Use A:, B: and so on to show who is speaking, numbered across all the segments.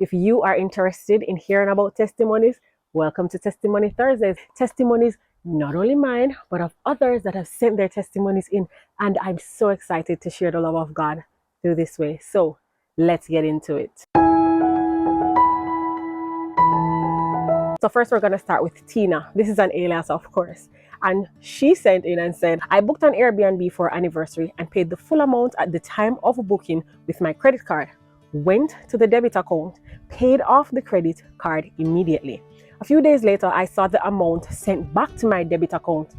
A: If you are interested in hearing about testimonies, welcome to Testimony Thursdays. Testimonies, not only mine, but of others that have sent their testimonies in. And I'm so excited to share the love of God through this way. So let's get into it. So first we're going to start with Tina. This is an alias, of course. And she sent in and said, I booked an Airbnb for our anniversary and paid the full amount at the time of booking with my credit card. Went to the debit account, paid off the credit card immediately. A few days later, I saw the amount sent back to my debit account.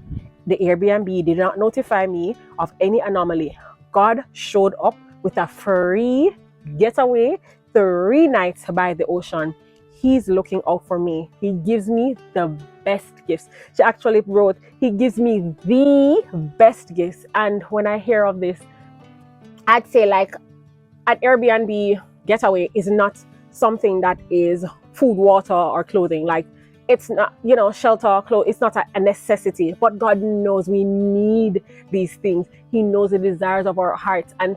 A: The Airbnb did not notify me of any anomaly. God showed up with a free getaway, 3 nights by the ocean. He's looking out for me. He gives me the best gifts. She actually wrote, he gives me the best gifts. And when I hear of this, I'd say like an Airbnb getaway is not something that is food, water, or clothing. Like it's not, shelter, clothes. It's not a necessity. But God knows we need these things. He knows the desires of our hearts. And,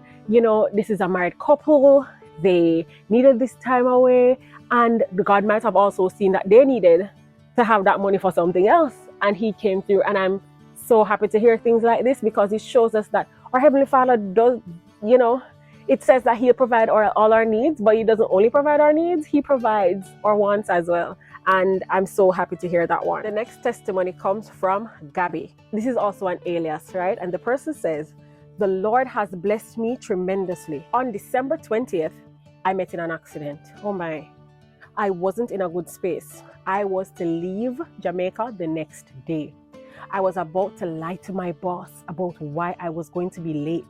A: this is a married couple. They needed this time away. And God might have also seen that they needed to have that money for something else. And He came through. And I'm so happy to hear things like this because it shows us that our Heavenly Father does, it says that He'll provide all our needs, but He doesn't only provide our needs, He provides our wants as well. And I'm so happy to hear that one. The next testimony comes from Gabby. This is also an alias, right? And the person says, the Lord has blessed me tremendously. On December 20th, I met in an accident. Oh my. I wasn't in a good space. I was to leave Jamaica the next day. I was about to lie to my boss about why I was going to be late.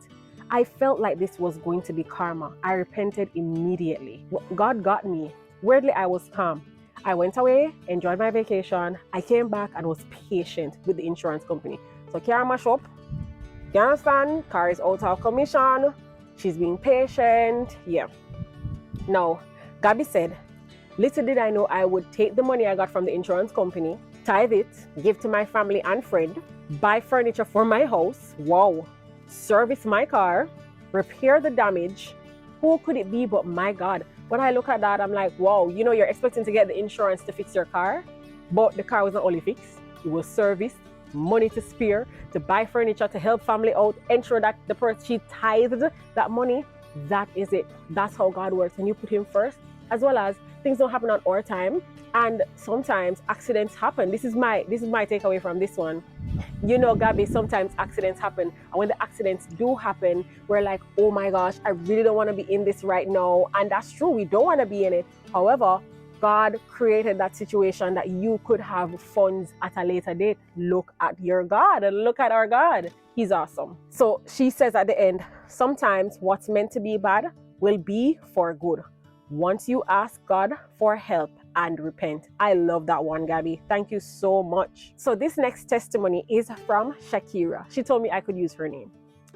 A: I felt like this was going to be karma. I repented immediately. God got me. Weirdly, I was calm. I went away, enjoyed my vacation. I came back and was patient with the insurance company. So car mash up. You understand? Car is out of commission. She's being patient. Yeah. Now, Gabby said, little did I know I would take the money I got from the insurance company, tithe it, give to my family and friend, buy furniture for my house. Wow. Service my car, repair the damage. Who could it be but my God? When I look at that, I'm like, wow, you're expecting to get the insurance to fix your car, but the car was not only fixed, it was serviced, money to spare, to buy furniture, to help family out, ensure that the person, she tithed that money. That is it. That's how God works. And you put Him first, as well as things don't happen on our time. And sometimes accidents happen. This is my takeaway from this one. Gabby, sometimes accidents happen. And when the accidents do happen, we're like, oh my gosh, I really don't want to be in this right now. And that's true. We don't want to be in it. However, God created that situation that you could have funds at a later date. Look at your God and look at our God. He's awesome. So she says at the end, sometimes what's meant to be bad will be for good once you ask God for help and repent. I love that one, Gabby. Thank you so much. So this next testimony is from Shakira. She told me I could use her name.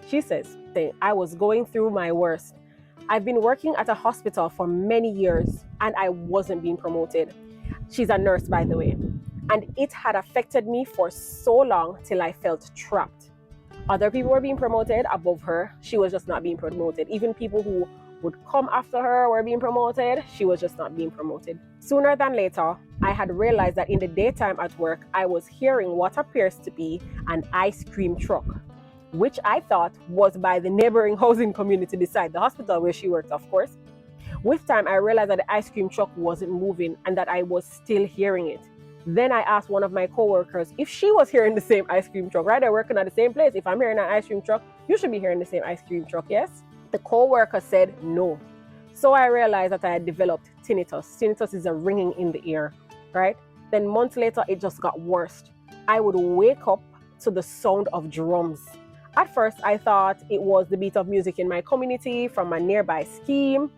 A: She says, I was going through my worst. I've been working at a hospital for many years and I wasn't being promoted. She's a nurse, by the way. And it had affected me for so long till I felt trapped. Other people were being promoted above her. She was just not being promoted. Even people who would come after her were being promoted. She was just not being promoted. Sooner than later, I had realized that in the daytime at work, I was hearing what appears to be an ice cream truck, which I thought was by the neighboring housing community beside the hospital where she worked, of course. With time, I realized that the ice cream truck wasn't moving and that I was still hearing it. Then I asked one of my coworkers if she was hearing the same ice cream truck, right? They're working at the same place. If I'm hearing an ice cream truck, you should be hearing the same ice cream truck, yes? The co-worker said no. So I realized that I had developed tinnitus. Tinnitus is a ringing in the ear, right? Then months later, it just got worse. I would wake up to the sound of drums. At first, I thought it was the beat of music in my community from a nearby scheme,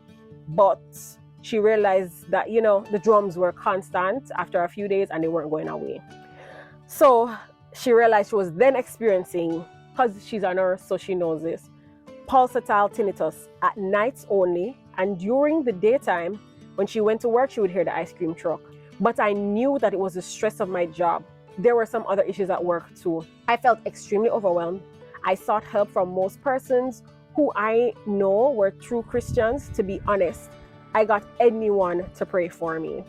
A: but she realized that, the drums were constant after a few days and they weren't going away. So she realized she was then experiencing, because she's a nurse, so she knows this, pulsatile tinnitus at nights only, and during the daytime when she went to work she would hear the ice cream truck. But I knew that it was the stress of my job. There were some other issues at work too. I felt extremely overwhelmed. I sought help from most persons who I know were true Christians, to be honest. I got anyone to pray for me.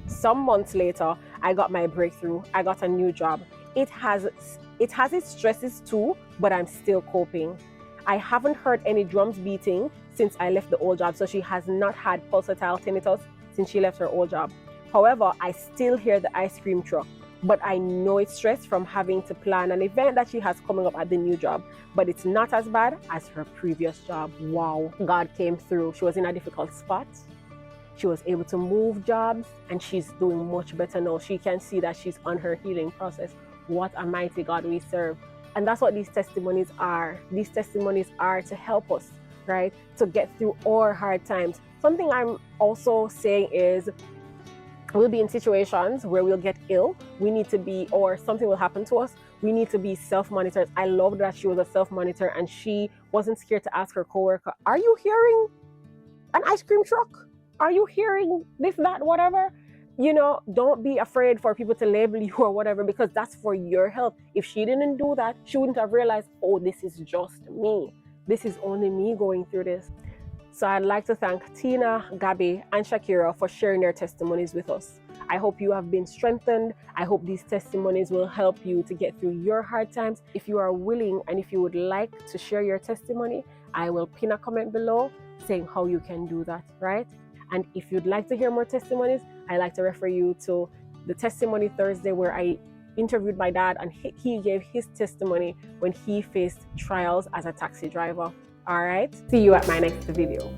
A: Some months later, I got my breakthrough. I got a new job. It has its stresses too, but I'm still coping. I haven't heard any drums beating since I left the old job, so she has not had pulsatile tinnitus since she left her old job. However, I still hear the ice cream truck, but I know it's stress from having to plan an event that she has coming up at the new job, but it's not as bad as her previous job. Wow, God came through. She was in a difficult spot. She was able to move jobs, and she's doing much better now. She can see that she's on her healing process. What a mighty God we serve. And that's what these testimonies are. These testimonies are to help us, right? To get through our hard times. Something I'm also saying is, we'll be in situations where we'll get ill. We need to be, or something will happen to us. We need to be self-monitored. I love that she was a self-monitor and she wasn't scared to ask her coworker, are you hearing an ice cream truck? Are you hearing this, that, whatever? You know, don't be afraid for people to label you or whatever, because that's for your health. If she didn't do that, she wouldn't have realized, oh, this is just me. This is only me going through this. So I'd like to thank Tina, Gabby, and Shakira for sharing their testimonies with us. I hope you have been strengthened. I hope these testimonies will help you to get through your hard times. If you are willing and if you would like to share your testimony, I will pin a comment below saying how you can do that, right? And if you'd like to hear more testimonies, I like to refer you to the Testimony Thursday, where I interviewed my dad and he gave his testimony when he faced trials as a taxi driver. All right, see you at my next video.